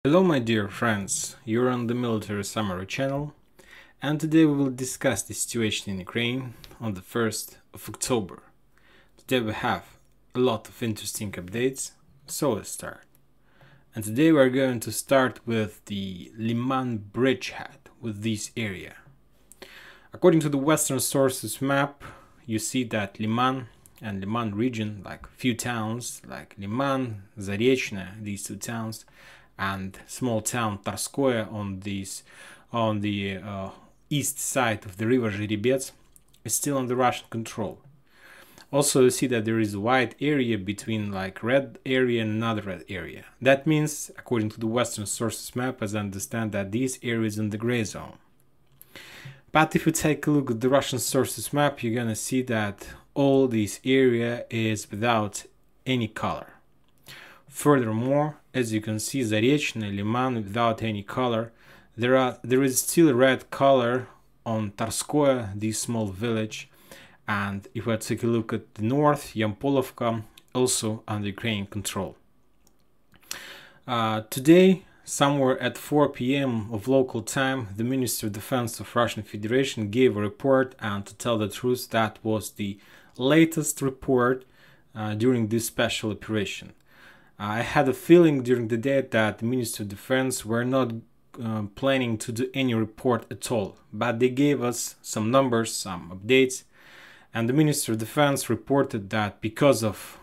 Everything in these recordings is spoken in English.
Hello my dear friends, you're on the Military Summary channel, and today we will discuss the situation in Ukraine on the 1st of October. Today we have a lot of interesting updates, so let's start. And today we're going to start with the Liman bridgehead, with this area. According to the Western sources map, you see that Liman and Liman region, like few towns like Liman, Zarechne, these two towns, and small town Tarskoye on the east side of the river Zherebets is still under Russian control. Also, you see that there is a wide area between like red area and another red area. That means, according to the Western sources map, as I understand, that this area is in the gray zone. But if you take a look at the Russian sources map, you're gonna see that all this area is without any color. Furthermore, as you can see, Zarechne, Liman without any color. There is still a red color on Tarskoye, this small village. And if I take a look at the north, Yampolovka, also under Ukrainian control. Today, somewhere at 4 p.m. of local time, the Minister of Defense of Russian Federation gave a report, and to tell the truth, that was the latest report during this special operation. I had a feeling during the day that the Ministry of Defense were not planning to do any report at all, but they gave us some numbers, some updates, and the Ministry of Defense reported that because of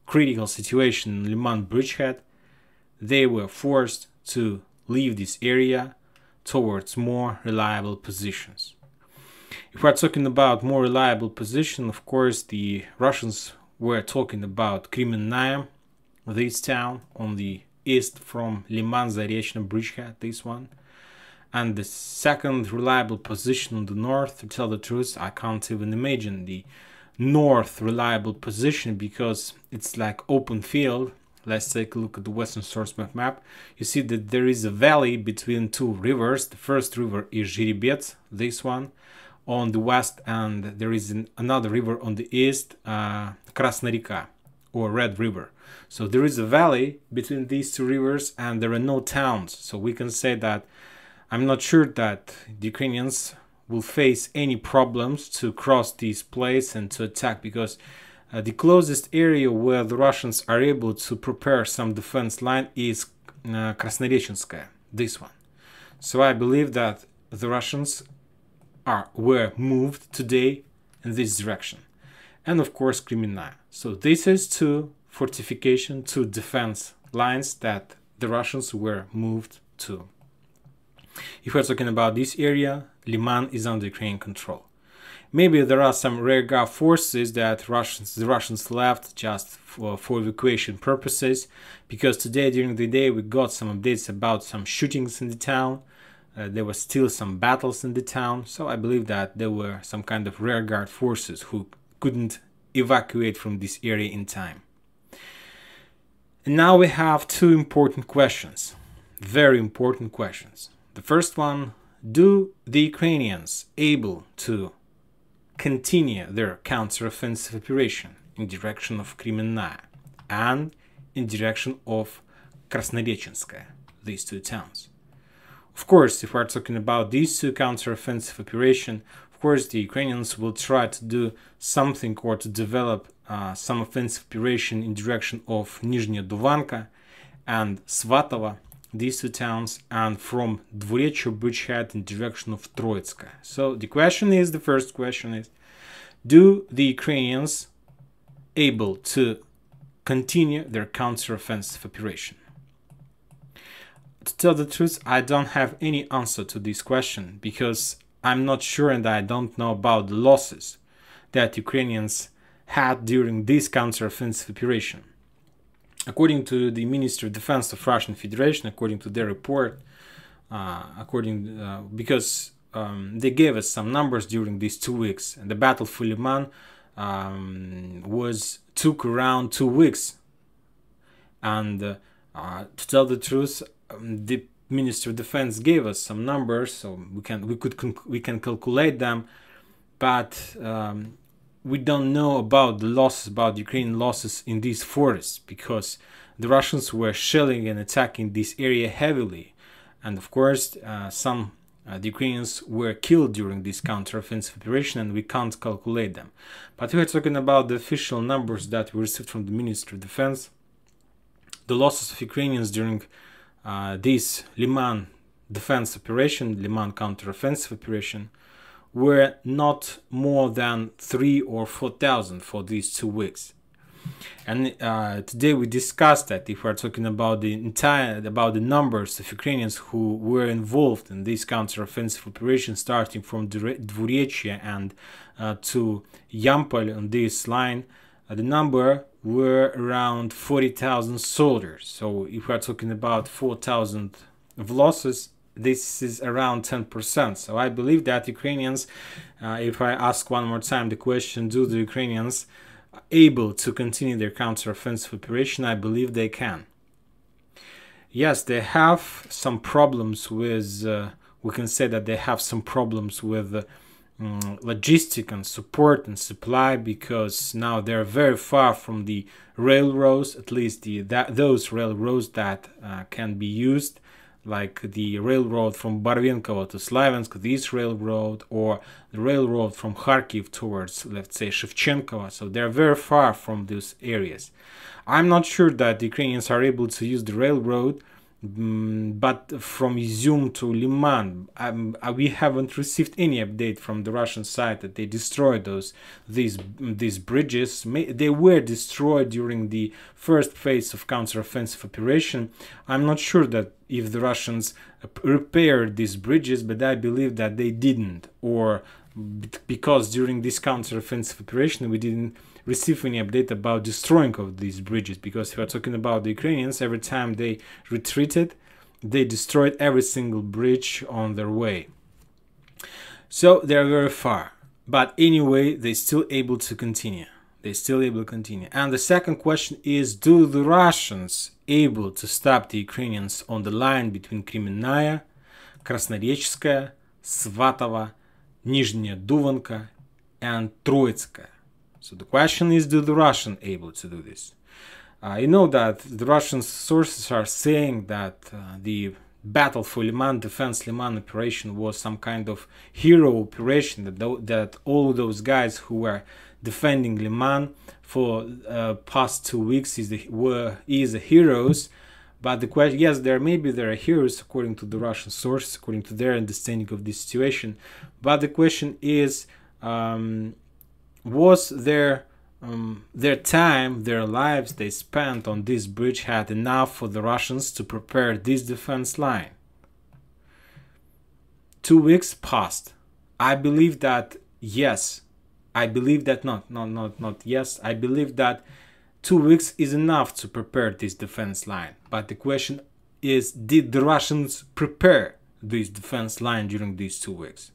critical situation in Liman bridgehead, they were forced to leave this area towards more reliable positions. If we're talking about more reliable position, of course, the Russians were talking about Kremenная, this town on the east from Liman Zarechne bridgehead, this one. And the second reliable position on the north, to tell the truth, I can't even imagine the north reliable position because it's like open field. Let's take a look at the Western source map. You see that there is a valley between two rivers. The first river is Zherebets, this one, on the west, and there is another river on the east, Krasna Reka, or Red River. So there is a valley between these two rivers and there are no towns. So we can say that I'm not sure that the Ukrainians will face any problems to cross this place and to attack, because the closest area where the Russians are able to prepare some defense line is Krasnorechenskaya, this one. So I believe that the Russians were moved today in this direction. And of course Kremenная. So this is two fortification, two defense lines that the Russians were moved to. If we're talking about this area, Liman is under Ukrainian control. Maybe there are some rearguard forces that the Russians left just for evacuation purposes, because today during the day we got some updates about some shootings in the town. There were still some battles in the town, so I believe that there were some kind of rearguard forces who couldn't evacuate from this area in time. And now we have two important questions, very important questions. The first one, do the Ukrainians able to continue their counteroffensive operation in direction of Kremenная and in direction of Krasnorechenskaya, these two towns? Of course, if we're talking about these two counteroffensive operations, of course, the Ukrainians will try to do something or to develop some offensive operation in direction of Nizhnya Duvanka and Svatova, these two towns, and from Dvorechye bridgehead in direction of Troitska. So the question is, the first question is, do the Ukrainians able to continue their counteroffensive operation? To tell the truth, I don't have any answer to this question, because I'm not sure and I don't know about the losses that Ukrainians had during this counteroffensive operation. According to the Ministry of Defense of Russian Federation, according to their report, because they gave us some numbers during these 2 weeks, and the battle for Liman took around 2 weeks. And to tell the truth, the Ministry of Defense gave us some numbers, so we can calculate them, but we don't know about the losses, about Ukrainian losses in these forests, because the Russians were shelling and attacking this area heavily. And of course, some the Ukrainians were killed during this counteroffensive operation, and we can't calculate them. But we are talking about the official numbers that we received from the Ministry of Defense. The losses of Ukrainians during this Liman defense operation, Liman counteroffensive operation, were not more than 3,000 or 4,000 for these 2 weeks. And today we discussed that if we're talking about the numbers of Ukrainians who were involved in this counteroffensive operation, starting from Dvoriechye and to Yampol on this line, the number were around 40,000 soldiers. So if we're talking about 4,000 of losses, this is around 10%. So I believe that Ukrainians, if I ask one more time the question, do the Ukrainians able to continue their counteroffensive operation? I believe they can. Yes, they have some problems with, we can say that they have some problems with logistic and support and supply, because now they're very far from the railroads, at least those railroads that can be used, like the railroad from Barvenkovo to Slaviansk, this railroad, or the railroad from Kharkiv towards, let's say, Shevchenkovo. So they're very far from these areas. I'm not sure that the Ukrainians are able to use the railroad, but from Izum to Liman, we haven't received any update from the Russian side that they destroyed these bridges. They were destroyed during the first phase of counteroffensive operation. I'm not sure that if the Russians repaired these bridges, but I believe that they didn't, or because during this counteroffensive operation we didn't receive any update about destroying of these bridges, because if we're talking about the Ukrainians, every time they retreated, they destroyed every single bridge on their way. So they're very far, but anyway, they're still able to continue. And the second question is, do the Russians able to stop the Ukrainians on the line between Kremenная, Krasnorечskaya, Svatovo, Nizhnya Duvanka, and Troitskaya? So the question is, do the Russians able to do this? You know that the Russian sources are saying that the battle for Liman, defense Liman operation, was some kind of hero operation, that all those guys who were defending Liman for past 2 weeks is the heroes. But the question, yes, there are heroes according to the Russian sources, according to their understanding of this situation. But the question is, was their time, their lives they spent on this bridge had enough for the Russians to prepare this defense line? 2 weeks passed. I believe that yes. I believe that not yes. I believe that 2 weeks is enough to prepare this defense line. But the question is, did the Russians prepare this defense line during these 2 weeks?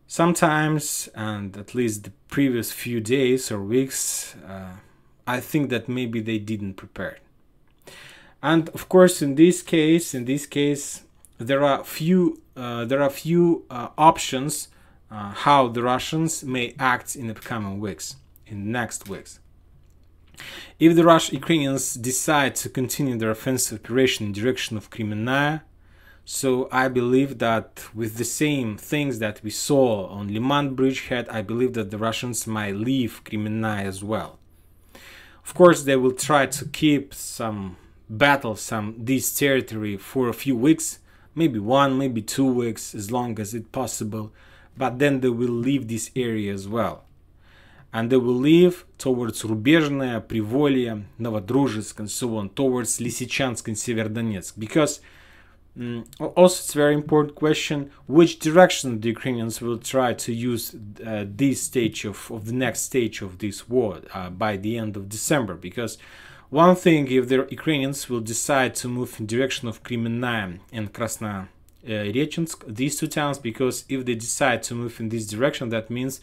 Sometimes, and at least the previous few days or weeks, I think that maybe they didn't prepare. And of course, in this case, there are few options how the Russians may act in the coming weeks, in the next weeks. If the Ukrainians decide to continue their offensive operation in direction of Kremenная, so I believe that with the same things that we saw on Liman bridgehead, I believe that the Russians might leave Kremenная as well. Of course, they will try to keep this territory for a few weeks, maybe 1, maybe 2 weeks, as long as it's possible. But then they will leave this area as well. And they will leave towards Rubezhное, Privolye, Novodruzhsk, and so on, towards Lysychansk and Severdonetsk. Because also it's a very important question, which direction the Ukrainians will try to use this stage of the next stage of this war by the end of December. Because one thing, if the Ukrainians will decide to move in direction of Kremenная and Krasnorечensk, these two towns, because if they decide to move in this direction, that means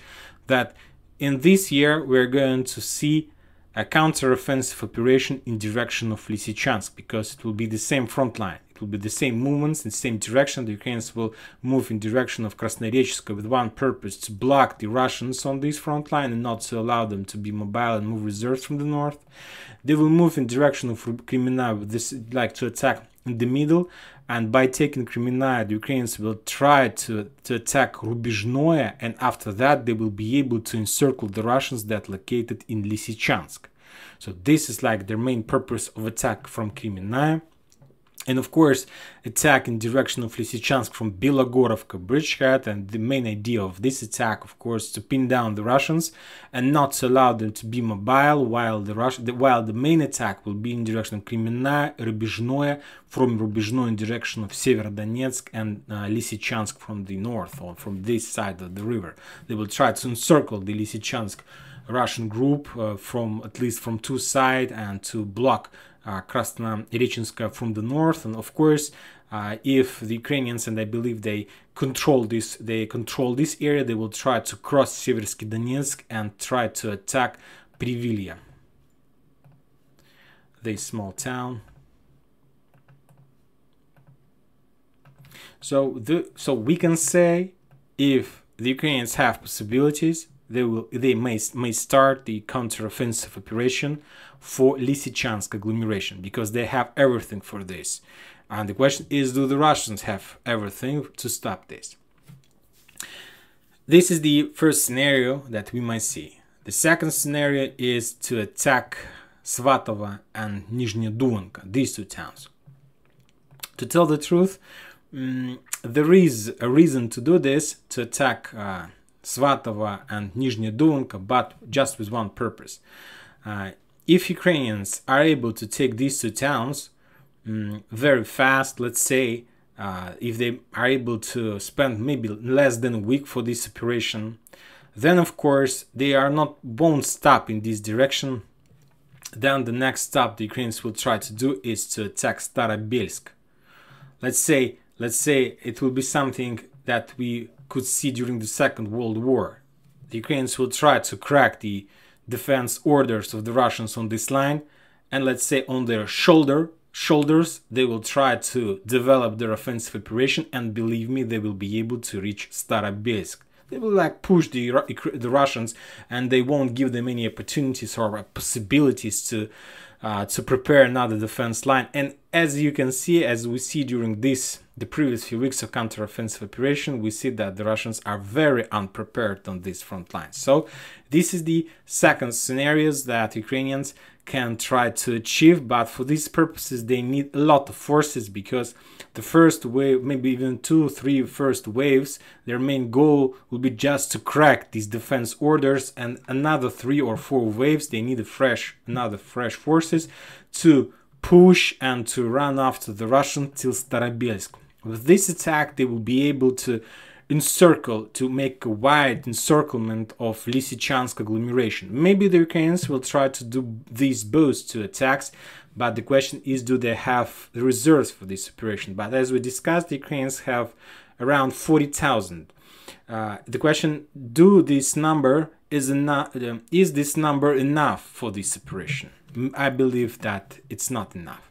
that in this year we're going to see a counter-offensive operation in direction of Lysychansk, because it will be the same front line. It will be the same movements in the same direction. The Ukrainians will move in direction of Krasnoyarezhsk with one purpose: to block the Russians on this front line and not to allow them to be mobile and move reserves from the north. They will move in direction of Kreminna with this, like to attack in the middle, and by taking Kreminna, the Ukrainians will try to attack Rubizhnoye, and after that they will be able to encircle the Russians that located in Lysychansk. So this is like their main purpose of attack from Kreminna. And of course, attack in direction of Lysychansk from Belogorovka bridgehead. And the main idea of this attack, of course, to pin down the Russians and not to allow them to be mobile, while the main attack will be in direction of Kreminna, Rubizhnoye, from Rubizhnoye in direction of Severodonetsk, and Lysychansk from the north, or from this side of the river. They will try to encircle the Lysychansk Russian group from at least from two sides, and to block Krasnoyarezhsk from the north. And of course, if the Ukrainians, and I believe they control this area, they will try to cross Seversky Donetsk and try to attack Privilya, this small town. So we can say, if the Ukrainians have possibilities, they may start the counter-offensive operation for Lysychansk agglomeration, because they have everything for this. And the question is, do the Russians have everything to stop this? This is the first scenario that we might see. The second scenario is to attack Svatovo and Nizhnedudenka, these two towns. To tell the truth, there is a reason to do this, to attack Svatovo and Nizhnedudenka, but just with one purpose. If Ukrainians are able to take these two towns very fast, let's say, if they are able to spend maybe less than a week for this operation, then of course they won't stop in this direction. Then the next stop the Ukrainians will try to do is to attack Starobelsk. Let's say it will be something that we could see during the Second World War. The Ukrainians will try to crack the defense orders of the Russians on this line, and let's say on their shoulders they will try to develop their offensive operation, and believe me, they will be able to reach Starobelsk. They will like push the Russians, and they won't give them any opportunities or possibilities to prepare another defense line. And as you can see, as we see during the previous few weeks of counter-offensive operation, we see that the Russians are very unprepared on this front line. So this is the second scenarios that Ukrainians can try to achieve, but for these purposes they need a lot of forces, because the first wave, maybe even 2-3 first waves, their main goal will be just to crack these defense orders, and another 3 or 4 waves they need another fresh forces to push and to run after the Russians till Starobelsk. With this attack they will be able to make a wide encirclement of Lysychansk agglomeration. Maybe the Ukrainians will try to do these both two attacks, but the question is, do they have the reserves for this operation? But as we discussed, the Ukrainians have around 40,000. The question, is this number enough for this operation? I believe that it's not enough.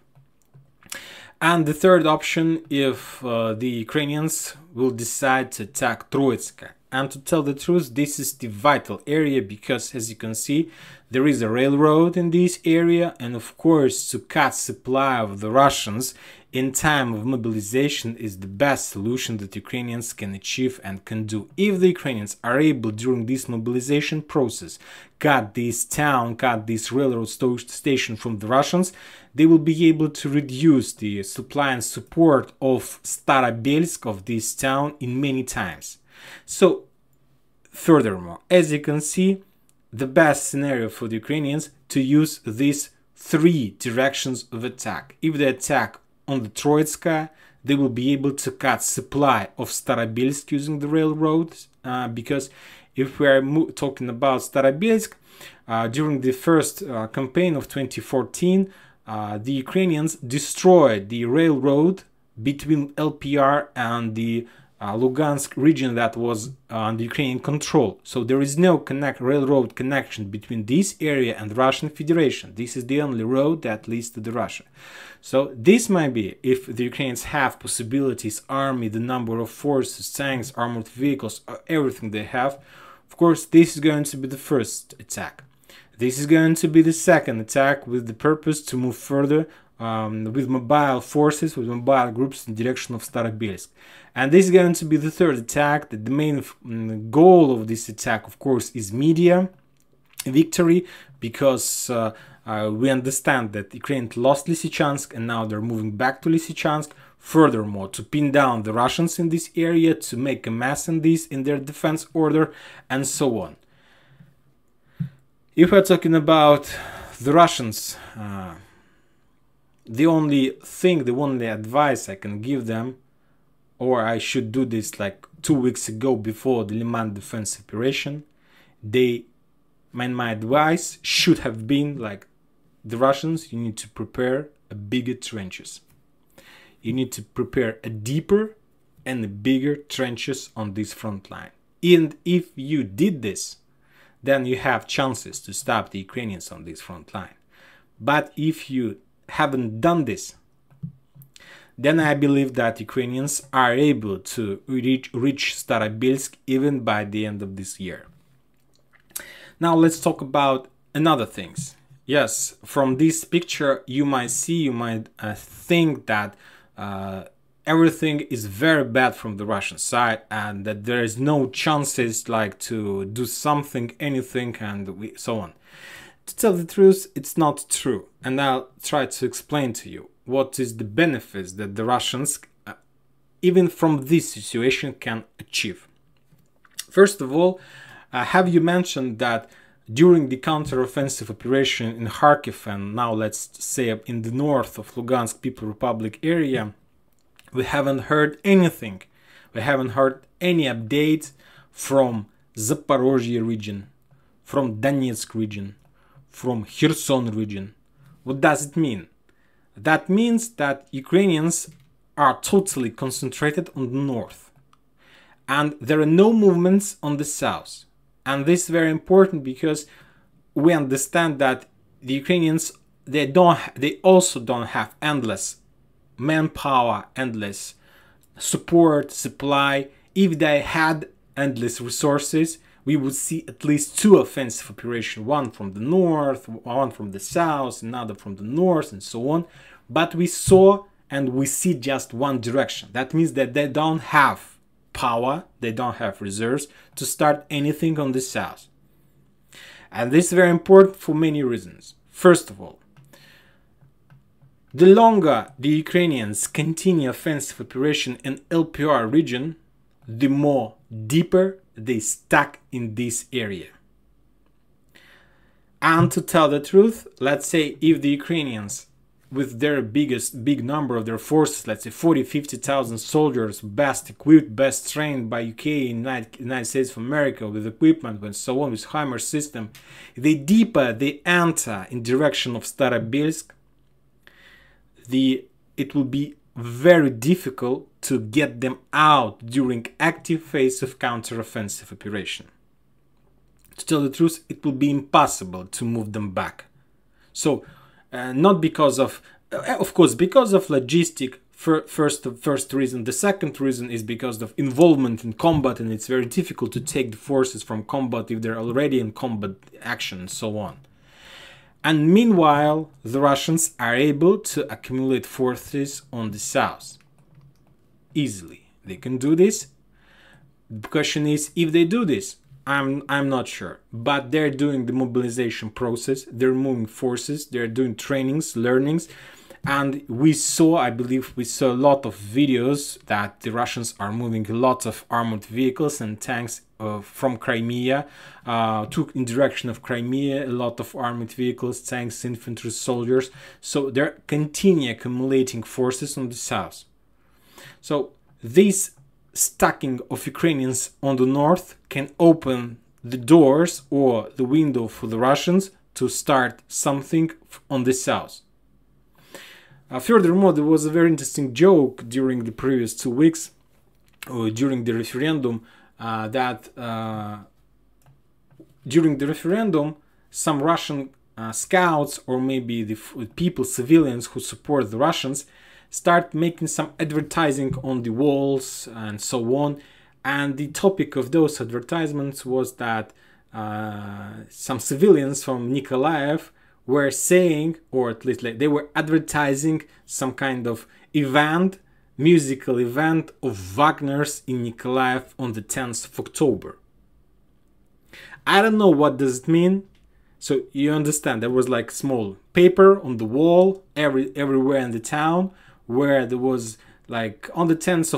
And the third option, if the Ukrainians will decide to attack Troitska. And to tell the truth, this is the vital area, because as you can see, there is a railroad in this area, and of course to cut supply of the Russians in time of mobilization is the best solution that Ukrainians can achieve and can do. If the Ukrainians are able during this mobilization process cut this railroad station from the Russians, they will be able to reduce the supply and support of Starobelsk, of this town, in many times. So furthermore, as you can see, the best scenario for the Ukrainians to use these 3 directions of attack. If they attack on the Troitska, they will be able to cut supply of Starobelsk using the railroads, because if we are talking about Starobelsk, during the first campaign of 2014, the Ukrainians destroyed the railroad between LPR and the Lugansk region that was under Ukrainian control. So there is no railroad connection between this area and the Russian Federation. This is the only road that leads to the Russia. So this might be, if the Ukrainians have possibilities, army, the number of forces, tanks, armored vehicles, everything they have, of course, this is going to be the first attack. This is going to be the second attack with the purpose to move further with mobile forces, with mobile groups in direction of Starobelsk. And this is going to be the third attack. The main goal of this attack, of course, is media victory, because we understand that Ukraine lost Lysychansk and now they're moving back to Lysychansk. Furthermore, to pin down the Russians in this area, to make a mess in their defense order, and so on. If we're talking about the Russians, the only advice I can give them, or I should do this like 2 weeks ago before the Liman defense operation, my advice should have been like, the Russians, you need to prepare a bigger trenches. You need to prepare a deeper and a bigger trenches on this front line. And if you did this, then you have chances to stop the Ukrainians on this front line. But if you haven't done this, then I believe that Ukrainians are able to reach Starobelsk even by the end of this year. Now let's talk about another things. Yes, from this picture you might think that everything is very bad from the Russian side and that there is no chances like to do something, anything, and so on. To tell the truth, it's not true, and I'll try to explain to you what is the benefits that the Russians, even from this situation, can achieve. First of all, have you mentioned that during the counter-offensive operation in Kharkiv and now let's say in the north of Lugansk People Republic area, we haven't heard anything. We haven't heard any updates from Zaporozhye region, from Donetsk region, from Kherson region. What does it mean? That means that Ukrainians are totally concentrated on the north and there are no movements on the south. And this is very important because we understand that the Ukrainians, they also don't have endless manpower, endless support, supply. If they had endless resources, we would see at least 2 offensive operations, one from the north, one from the south, another from the north, and so on. But we saw and we see just one direction. That means that they don't have power, they don't have reserves to start anything on the south. And this is very important for many reasons. First of all, the longer the Ukrainians continue offensive operation in LPR region, the more deeper they stuck in this area. And to tell the truth, let's say if the Ukrainians with their big number of their forces, let's say 40-50,000 soldiers, best equipped, best trained by UK, United States of America, with equipment and so on, with HIMARS system, the deeper they enter in direction of Starobelsk, it will be very difficult to get them out during active phase of counter-offensive operation. To tell the truth, it will be impossible to move them back. So, not because of course, because of logistic, first reason. The second reason is because of involvement in combat, and it's very difficult to take the forces from combat if they're already in combat action and so on. And meanwhile, the Russians are able to accumulate forces on the south. Easily. They can do this. The question is, if they do this, I'm not sure, but they're doing the mobilization process, they're moving forces, they're doing trainings, learnings, and I believe we saw a lot of videos that the Russians are moving a lot of armored vehicles and tanks from Crimea, in direction of Crimea, a lot of armored vehicles, tanks, infantry, soldiers, so they're continue accumulating forces on the south. So this stacking of Ukrainians on the north can open the doors or the window for the Russians to start something on the south. Furthermore, there was a very interesting joke during the previous 2 weeks, during the referendum, during the referendum, some Russian scouts or maybe the people, civilians who support the Russians, start making some advertising on the walls and so on. And the topic of those advertisements was that some civilians from Nikolaev were saying, or at least they were advertising some kind of event, musical event of Wagner's in Nikolaev on the 10th of October. I don't know what does it mean. So you understand, there was like small paper on the wall everywhere in the town, where there was like on the 10th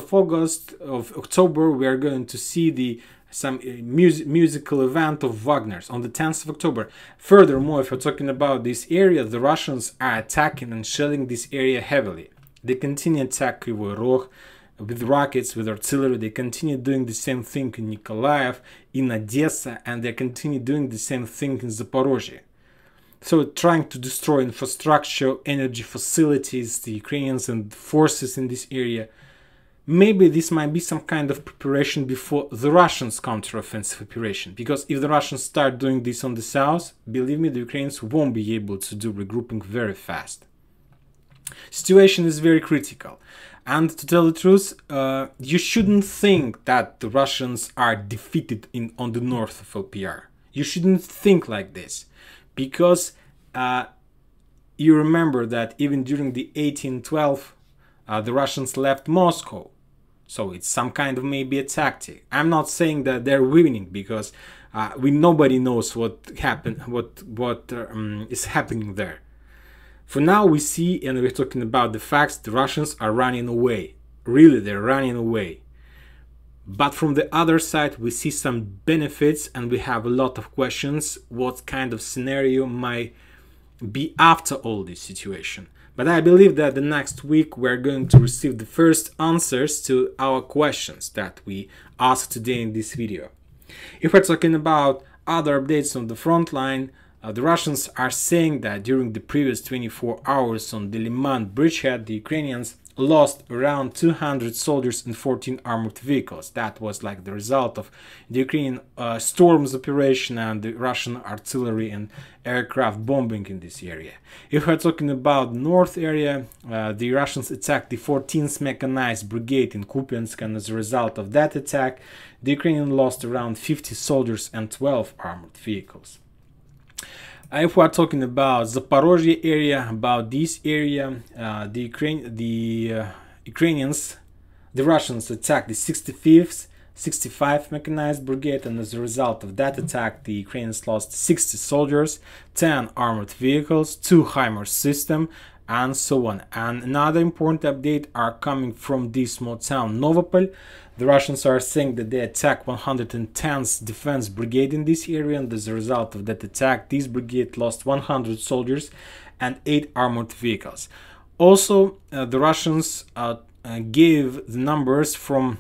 of October we are going to see some musical event of Wagner's on the 10th of October. Furthermore, if you're talking about this area, the Russians are attacking and shelling this area heavily. They continue to attack Kryvyi Rog with rockets, with artillery. They continue doing the same thing in Nikolaev, in Odessa, and they continue doing the same thing in Zaporozhye. So trying to destroy infrastructure, energy facilities, the Ukrainians and forces in this area. Maybe this might be some kind of preparation before the Russians' counteroffensive operation. Because if the Russians start doing this on the south, believe me, the Ukrainians won't be able to do regrouping very fast. Situation is very critical. And to tell the truth, you shouldn't think that the Russians are defeated on the north of LPR. You shouldn't think like this. Because you remember that even during the 1812, the Russians left Moscow. So it's some kind of maybe a tactic. I'm not saying that they're winning, because nobody knows what happened, what is happening there. For now we see, and we're talking about the facts, the Russians are running away. Really, they're running away. But from the other side, we see some benefits, and we have a lot of questions. What kind of scenario might be after all this situation? But I believe that the next week we're going to receive the first answers to our questions that we asked today in this video. If we're talking about other updates on the front line, the Russians are saying that during the previous 24 hours on the Liman bridgehead, the Ukrainians lost around 200 soldiers and 14 armored vehicles. That was like the result of the Ukrainian storms operation and the Russian artillery and aircraft bombing in this area. If we're talking about the north area, the Russians attacked the 14th Mechanized Brigade in Kupiansk, and as a result of that attack, the Ukrainians lost around 50 soldiers and 12 armored vehicles. If we are talking about Zaporozhye area, about this area, the Russians attacked the 65th, 65 Mechanized Brigade, and as a result of that attack, the Ukrainians lost 60 soldiers, 10 armored vehicles, 2 HIMARS systems, and so on. And another important update are coming from this small town Novopol. The Russians are saying that they attacked 110th Defense Brigade in this area, and as a result of that attack, this brigade lost 100 soldiers and 8 armored vehicles. Also, the Russians gave the numbers from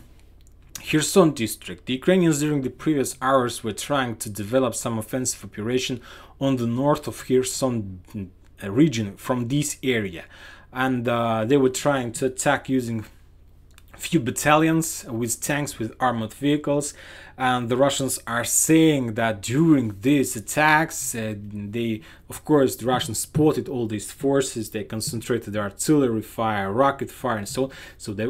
Kherson district. The Ukrainians during the previous hours were trying to develop some offensive operation on the north of Kherson region from this area, and they were trying to attack using few battalions with tanks, with armored vehicles. And the Russians are saying that during these attacks, the Russians spotted all these forces. They concentrated their artillery fire, rocket fire, and so on. So they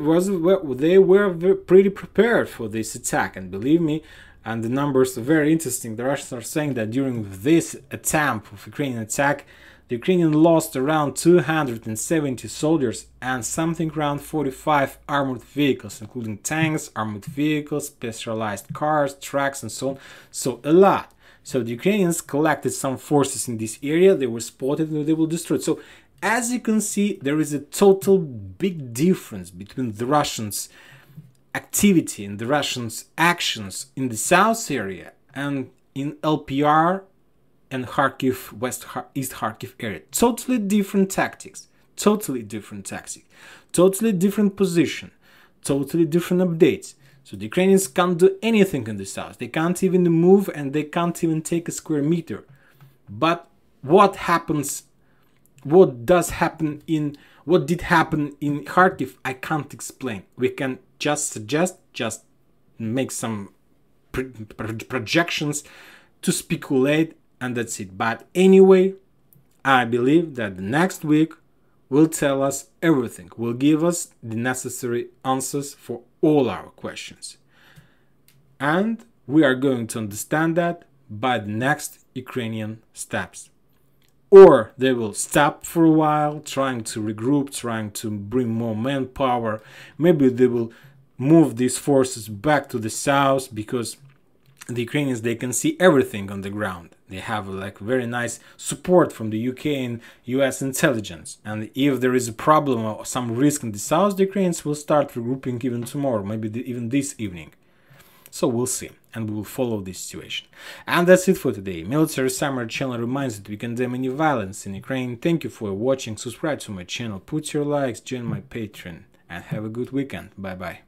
were pretty prepared for this attack. And believe me, and the numbers are very interesting. The Russians are saying that during this attempt of Ukrainian attack, the Ukrainians lost around 270 soldiers and something around 45 armored vehicles, including tanks, armored vehicles, specialized cars, trucks, and so on. So a lot. So the Ukrainians collected some forces in this area. They were spotted and they were destroyed. So as you can see, there is a total big difference between the Russians' activity and the Russians' actions in the south area and in LPR and Kharkiv, East Kharkiv area. Totally different tactics, totally different position, totally different updates. So the Ukrainians can't do anything in the south. They can't even move, and they can't even take a square meter. But what did happen in Kharkiv, I can't explain. We can just suggest, just make some projections to speculate, and that's it. But anyway, I believe that the next week will tell us everything, will give us the necessary answers for all our questions. And we are going to understand that by the next Ukrainian steps. Or they will stop for a while, trying to regroup, trying to bring more manpower. Maybe they will move these forces back to the south, because the Ukrainians, they can see everything on the ground. They have like very nice support from the UK and US intelligence. And if there is a problem or some risk in the south, the Ukrainians will start regrouping even tomorrow, maybe even this evening. So we'll see, and we will follow this situation. And that's it for today. Military Summary channel reminds that we condemn any violence in Ukraine. Thank you for watching. Subscribe to my channel, put your likes, join my Patreon, and have a good weekend. Bye bye.